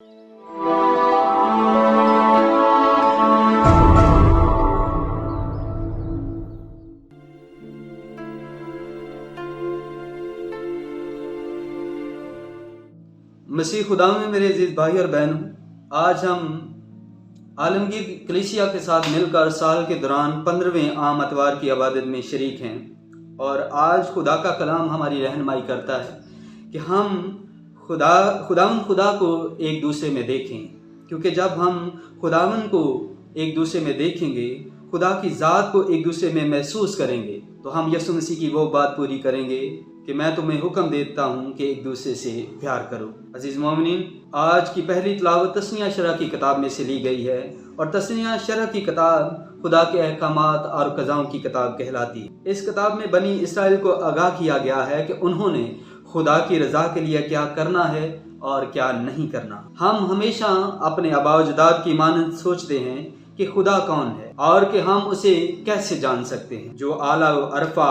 मसीह खुदा में मेरे अजीज भाई और बहनों, आज हम आलमगीर कलीसिया के साथ मिलकर साल के दौरान 15वें आम अतवार की इबादत में शरीक हैं। और आज खुदा का कलाम हमारी रहनुमाई करता है कि हम खुदा को एक दूसरे में देखें, क्योंकि जब हम खुदावन को एक दूसरे में देखेंगे, खुदा की ज़ात को एक दूसरे में महसूस करेंगे, तो हम यीशु मसीह की वो बात पूरी करेंगे कि मैं तुम्हें हुक्म देता हूँ कि एक दूसरे से प्यार करो। अजीज़ मोमिनीन, आज की पहली तिलावत तस्नीया शरह की किताब में से ली गई है, और तस्नीया शरह की किताब खुदा के अहकामात और क़ज़ाओं की किताब कहलाती है। इस किताब में बनी इसराइल को आगाह किया गया है कि उन्होंने खुदा की रज़ा के लिए क्या करना है और क्या नहीं करना। हम हमेशा अपने आबा-ओ-अजदाद की मानंद सोचते हैं कि खुदा कौन है और कि हम उसे कैसे जान सकते हैं, जो आला व अरफा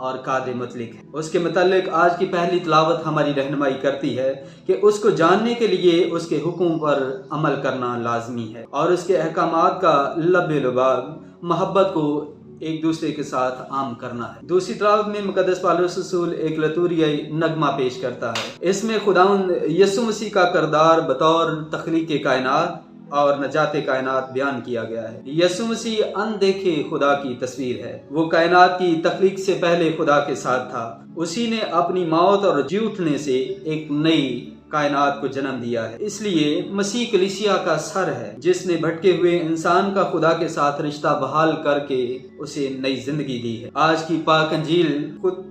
और कादे मुतलिक है। उसके मुतालिक आज की पहली तिलावत हमारी रहनुमाई करती है कि उसको जानने के लिए उसके हुक्म पर अमल करना लाजमी है और उसके अहकामात का लबे लुबाब मोहब्बत को एक दूसरे के साथ आम करना है। दूसरी तिलावत में मुकद्दस पौलुस रसूल एक लतूरियाई नगमा पेश करता है। इसमें खुदावंद यीशु मसीह का किरदार बतौर तख्लीक कायनात और नजात कायनात बयान किया गया है। यीशु मसीह अनदेखे खुदा की तस्वीर है। वो कायनात की तख्लीक से पहले खुदा के साथ था। उसी ने अपनी मौत और जी उठने से एक नई कायनात को जन्म दिया है। इसलिए मसीह कलीसिया का सर है, जिसने भटके हुए इंसान का खुदा के साथ रिश्ता बहाल करके उसे नई जिंदगी दी है। आज की पाक अंजील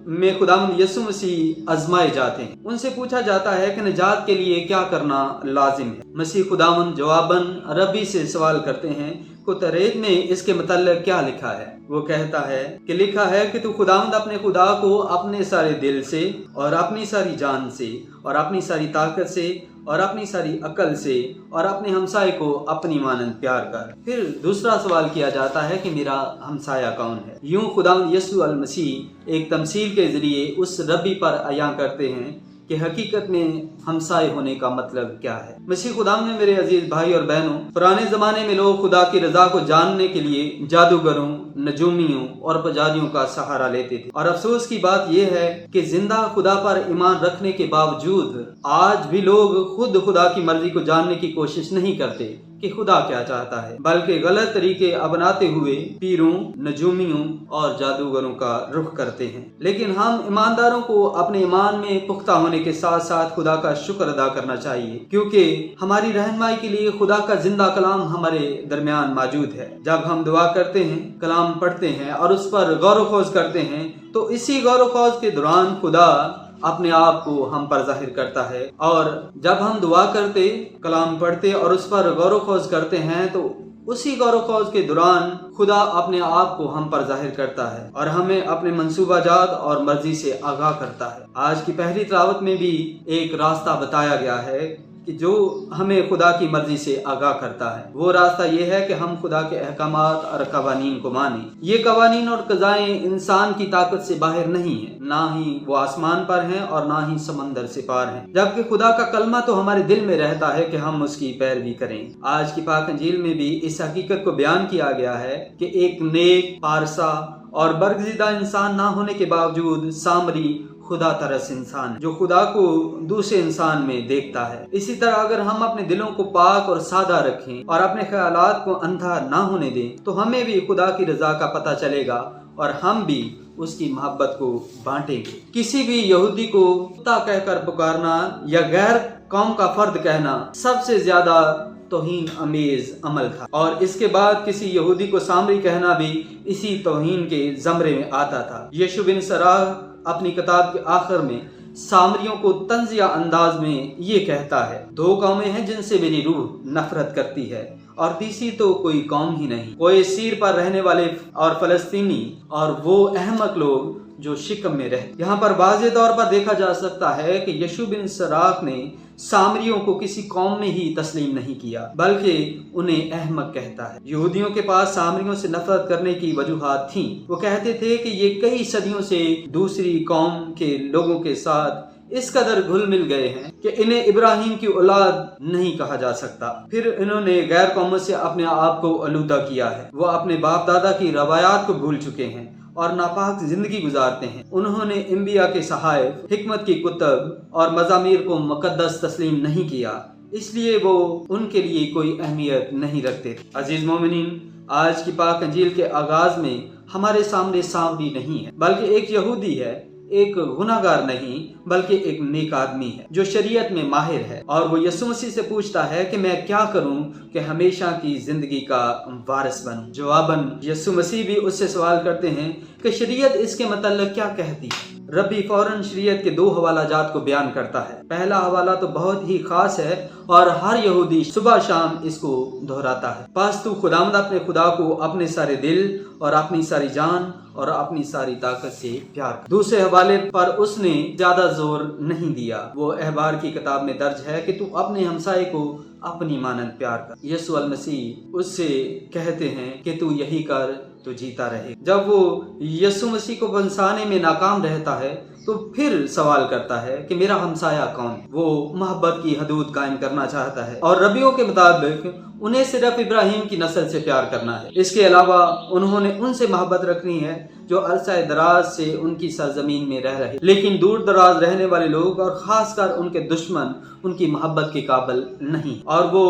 में खुदावंद यीशु मसीह आजमाए जाते हैं। उनसे पूछा जाता है कि निजात के लिए क्या करना लाजिम है। मसीह खुदावंद जवाबन रब्बी से सवाल करते हैं को तरेद में इसके मतलब क्या लिखा है। वो कहता है कि लिखा है कि तू खुदावंद अपने खुदा को अपने सारे दिल से और अपनी सारी जान से और अपनी सारी ताकत से और अपनी सारी अकल से और अपने हमसाये को अपनी मानंद प्यार कर। फिर दूसरा सवाल किया जाता है कि मेरा हमसाया कौन है। यूं खुदावंद यीशु अल मसीह एक तमसील के जरिए उस रब्बी पर अयां करते हैं कि हकीकत में हमसाए होने का मतलब क्या है। मसीह खुदा में मेरे अजीज भाई और बहनों, पुराने जमाने में लोग खुदा की रजा को जानने के लिए जादूगरों, नजूमियों और पुजारियों का सहारा लेते थे। और अफसोस की बात यह है कि जिंदा खुदा पर ईमान रखने के बावजूद आज भी लोग खुद खुदा की मर्जी को जानने की कोशिश नहीं करते कि खुदा क्या चाहता है, बल्कि गलत तरीके अपनाते हुए पीरों, नजूमियों और जादूगरों का रुख करते हैं। लेकिन हम ईमानदारों को अपने ईमान में पुख्ता होने के साथ साथ खुदा का शुक्र अदा करना चाहिए, क्योंकि हमारी रहनुमाई के लिए खुदा का जिंदा कलाम हमारे दरमियान मौजूद है। जब हम दुआ करते हैं, कलाम पढ़ते हैं और उस पर गौर खोज करते हैं, तो इसी गौर खोज के दौरान खुदा अपने आप को हम पर जाहिर करता है। और जब हम दुआ करते, कलाम पढ़ते और उस पर गौर खोज करते हैं, तो उसी गौर खोज के दौरान खुदा अपने आप को हम पर जाहिर करता है और हमें अपने मंसूबाजात और मर्जी से आगाह करता है। आज की पहली तिलावत में भी एक रास्ता बताया गया है कि जो हमें खुदा की मर्जी से आगाह करता है। वो रास्ता ये है कि हम खुदा के अहकामात और कवानीन को माने। ये कवानीन और कज़ाएं इंसान की ताकत से बाहर नहीं है, ना ही वो आसमान पर हैं और ना ही समंदर से पार हैं, जबकि खुदा का कलमा तो हमारे दिल में रहता है कि हम उसकी पैरवी करें। आज की पाक अंजील में भी इस हकीकत को बयान किया गया है कि एक नेक, पारसा और बरगज़िदा इंसान ना होने के बावजूद सामरी खुदा तरस इंसान, जो खुदा को दूसरे इंसान में देखता है। इसी तरह अगर हम अपने दिलों को पाक और सादा रखें और अपने ख्यालात को अंधा ना होने दें, तो हमें भी खुदा की रजा का पता चलेगा और हम भी उसकी मोहब्बत को बांटेंगे। किसी भी यहूदी को कुत्ता कहकर पुकारना या गैर कौम का फर्द कहना सबसे ज्यादा तौहीन अमेज अमल था, और इसके बाद किसी यहूदी को सामरी कहना भी इसी तौहीन के जमरे में आता था। यीशु बिन सराह अपनी किताब के आखिर में सामरियों को तंजिया अंदाज में ये कहता है, दो कौमें हैं जिनसे मेरी रूह नफरत करती है और तीसरी तो कोई कौम ही नहीं, कोई सीर पर रहने वाले और फलस्तीनी और वो अहमक लोग जो शिकम में रहते। यहाँ पर वाज़े तौर पर देखा जा सकता है कि यीशु बिन सराक ने सामरियों को किसी कौम में ही तस्लीम नहीं किया, बल्कि उन्हें अहमक कहता है। यहूदियों के पास सामरियों से नफरत करने की वजूहात थीं। वो कहते थे कि ये कई सदियों से दूसरी कौम के लोगों के साथ इस कदर घुल मिल गए हैं कि इन्हें इब्राहिम की औलाद नहीं कहा जा सकता। फिर इन्होंने गैर कौमों से अपने आप को आलूदा किया है। वो अपने बाप दादा की रवायात को भूल चुके हैं और नापाक जिंदगी गुजारते हैं। उन्होंने अंबिया के सहायफ, हिकमत की कुतब और मज़ामीर को मुकद्दस तस्लीम नहीं किया, इसलिए वो उनके लिए कोई अहमियत नहीं रखते। अजीज मोमिनीन, आज की पाक अंजील के आगाज में हमारे सामने सामरी नहीं है, बल्कि एक यहूदी है, एक गुनाहगार नहीं बल्कि एक नेक आदमी है जो शरीयत में माहिर है, और वो यीशु मसीह से पूछता है कि मैं क्या करूं कि हमेशा की जिंदगी का वारिस बनूं। जवाबन यीशु मसीह भी उससे सवाल करते हैं कि शरीयत इसके मतलब क्या कहती है। रब्बी फौरन शरीयत के 2 हवाला जात को बयान करता है। पहला हवाला तो बहुत ही खास है और हर यहूदी सुबह शाम इसको दोहराता है। पास तू खुदावंद अपने खुदा को अपने सारे दिल और अपनी सारी जान और अपनी सारी ताकत से प्यार कर। दूसरे हवाले पर उसने ज्यादा जोर नहीं दिया। वो अहबार की किताब में दर्ज है कि तू अपने हमसाये को अपनी मानंद प्यार कर। यीशु अल मसीह उससे कहते हैं कि तू यही कर तो जीता रहे। जब वो यीशु मसीह को बंसाने में नाकाम रहता है तो फिर सवाल करता है कि मेरा हमसाया कौन है। वो मोहब्बत की हदूद कायम करना चाहता है और रबियों के मुताबिक उन्हें सिर्फ इब्राहिम की नस्ल से प्यार करना है। इसके अलावा उन्होंने उनसे मोहब्बत रखनी है जो अरसा दराज से उनकी सरजमीन में रह रहे, लेकिन दूर दराज रहने वाले लोग और खासकर उनके दुश्मन उनकी मोहब्बत के काबिल नहीं और वो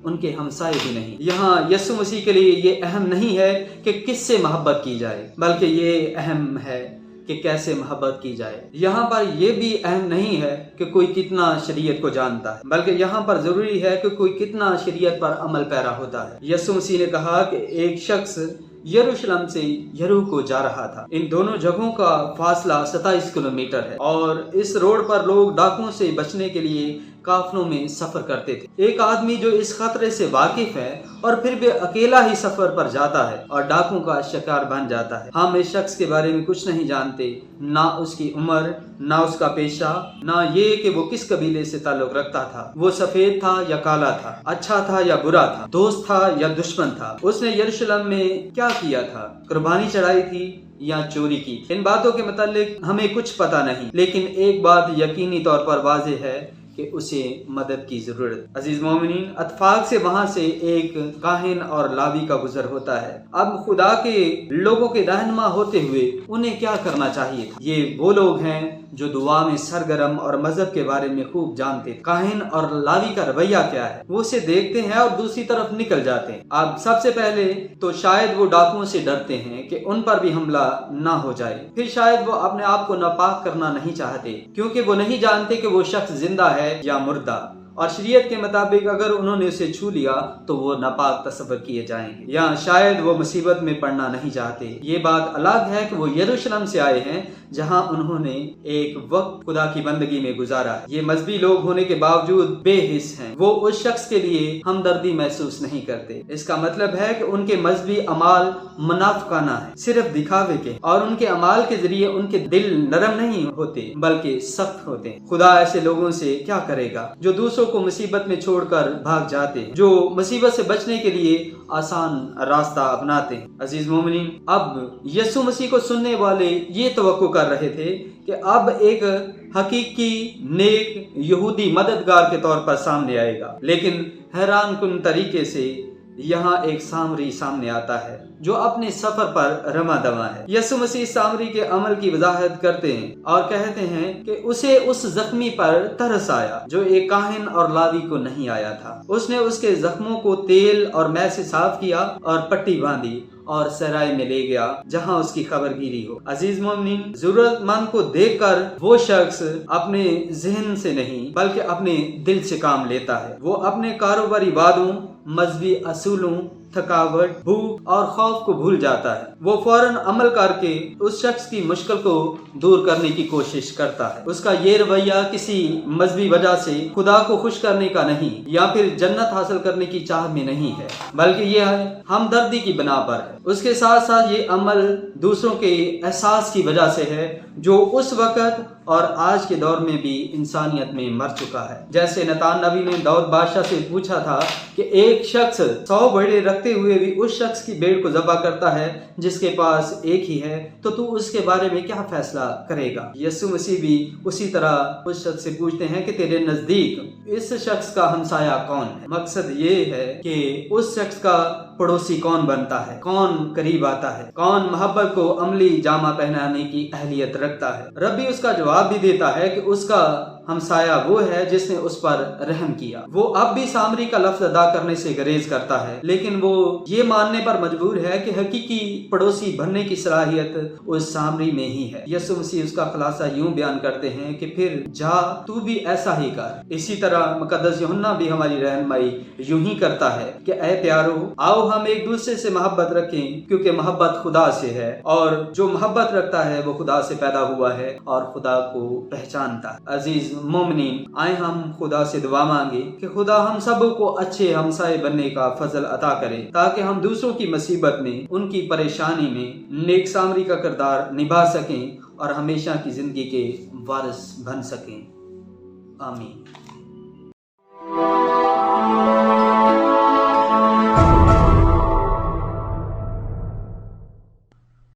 उनके हमसाये भी नहीं। यहाँ यीशु मसीह के लिए ये अहम नहीं है कि किससे मोहब्बत की जाए, बल्कि ये अहम है कि कैसे मोहब्बत की जाए। यहाँ पर यह भी अहम नहीं है कि कोई कितना शरीयत को जानता है, बल्कि यहाँ पर जरूरी है कि कोई कितना शरीयत पर अमल पैरा होता है। यीशु मसीह ने कहा कि एक शख्स यरूशलेम से यरीहो को जा रहा था। इन दोनों जगहों का फासला 27 किलोमीटर है और इस रोड पर लोग डाकुओं से बचने के लिए काफलों में सफर करते थे। एक आदमी जो इस खतरे से वाकिफ है और फिर भी अकेला ही सफर पर जाता है और डाकुओं का शिकार बन जाता है। हम इस शख्स के बारे में कुछ नहीं जानते, ना उसकी उम्र, ना उसका पेशा, ना ये कि वो किस कबीले से ताल्लुक रखता था, वो सफेद था या काला था, अच्छा था या बुरा था, दोस्त था या दुश्मन था, उसने यरूशलेम में क्या किया था, कुर्बानी चढ़ाई थी या चोरी की। इन बातों के मतलब हमें कुछ पता नहीं, लेकिन एक बात यकीनी तौर पर वाज़ेह है कि उसे मदद की जरूरत। अजीज मोमिनीन, अतफाक से वहां से एक काहिन और लावी का गुजर होता है। अब खुदा के लोगों के रहनुमा होते हुए उन्हें क्या करना चाहिए? ये वो लोग हैं जो दुआ में सरगर्म और मजहब के बारे में खूब जानते। काहिन और लावी का रवैया क्या है? वो उसे देखते हैं और दूसरी तरफ निकल जाते हैं। अब सबसे पहले तो शायद वो डाकुओं से डरते हैं कि उन पर भी हमला ना हो जाए। फिर शायद वो अपने आप को नापाक करना नहीं चाहते, क्योंकि वो नहीं जानते कि वो शख्स जिंदा है या मुर्दा, और शरीयत के मुताबिक अगर उन्होंने उसे छू लिया तो वो नापाक तस्वर किए जाएंगे। या शायद वो मुसीबत में पड़ना नहीं चाहते। ये बात अलग है कि वो यरूशलेम से आए हैं जहां उन्होंने एक वक्त खुदा की बंदगी में गुजारा। ये मजहबी लोग होने के बावजूद बेहिस हैं। वो उस शख्स के लिए हमदर्दी महसूस नहीं करते। इसका मतलब है कि उनके मजहबी अमाल मुनाफिकाना है, सिर्फ दिखावे के, और उनके अमाल के जरिए उनके दिल नरम नहीं होते बल्कि सख्त होते हैं। खुदा ऐसे लोगों से क्या करेगा जो दूसरों को मुसीबत में छोड़कर भाग जाते हैं, जो मुसीबत से बचने के लिए आसान रास्ता अपनाते हैं। अजीज मोमिनीन, अब यीशु मसीह को सुनने वाले ये तवक्को कर रहे थे कि अब एक हकीकी नेक यहूदी मददगार के तौर पर सामने आएगा, लेकिन हैरान कुन तरीके से यहाँ एक सामरी सामने आता है जो अपने सफर पर रमा दमा है। यीशु मसीह सामरी के अमल की वजाहत करते हैं और कहते हैं कि उसे उस जख्मी पर तरस आया जो एक काहिन और लावी को नहीं आया था। उसने उसके जख्मों को तेल और मै से साफ किया और पट्टी बांधी और सराय में ले गया जहां उसकी खबरगिरी हो। अजीज मोमिनीन, जरूरतमंद को देखकर वो शख्स अपने जहन से नहीं बल्कि अपने दिल से काम लेता है। वो अपने कारोबारी वादों, मजहबी असूलों, थकावट, भूख और खौफ को भूल जाता है। वो फौरन अमल करके उस शख्स की मुश्किल को दूर करने की कोशिश करता है। उसका ये रवैया किसी मजहबी वजह से खुदा को खुश करने का नहीं या फिर जन्नत हासिल करने की चाह में नहीं है, बल्कि यह हमदर्दी की बना पर है। اس کے ساتھ ساتھ یہ عمل دوسروں کے احساس کی وجہ سے ہے جو اس وقت اور آج کے دور میں بھی انسانیت میں مر چکا ہے۔ جیسے ناتان نبی نے داؤد بادشاہ سے پوچھا تھا کہ ایک شخص 100 بھیڑیں رکھتے ہوئے بھی اس شخص کی بھیڑ کو ذبح کرتا ہے جس کے پاس ایک ہی ہے، تو اس کے بارے میں کیا فیصلہ کرے گا؟ یسوع مسیح بھی اسی طرح اس شخص سے پوچھتے ہیں کہ تیرے نزدیک اس شخص کا ہمسایہ کون ہے؟ مقصد یہ ہے کہ اس شخص کا پڑوسی کون بنتا ہے، کون قریب آتا ہے، کون محبت کو عملی جامہ پہنانے کی اہلیت رکھتا ہے۔ رب بھی اس کا جواب بھی دیتا ہے کہ اس کا ہمسایہ وہ ہے جس نے اس پر رحم کیا۔ وہ اب بھی سامری کا لفظ ادا کرنے سے گریز کرتا ہے، لیکن وہ یہ ماننے پر مجبور ہے کہ حقیقی پڑوسی بننے کی صلاحیت اس سامری میں ہی ہے۔ یسوع مسیح اس کا خلاصہ یوں بیان کرتے ہیں کہ پھر جا تو بھی ایسا ہی کر۔ اسی طرح مقدس یوحنا بھی ہماری رہنمائی یوں ہی کرتا ہے کہ اے پیارو، آؤ ہم ایک دوسرے سے محبت رکھیں کیونکہ محبت خدا سے ہے، اور جو محبت رکھتا ہے وہ خدا سے پیدا ہوا ہے اور خدا کو پہچانتا ہے۔ عزیز مومنین، آئے ہم خدا سے دعا مانگے کہ خدا ہم سب کو اچھے ہمسائے بننے کا فضل عطا کرے تاکہ ہم دوسروں کی مصیبت میں، ان کی پریشانی میں نیک سامری کا کردار نبھا سکیں اور ہمیشہ کی زندگی کے وارث بن سکیں۔ آمین۔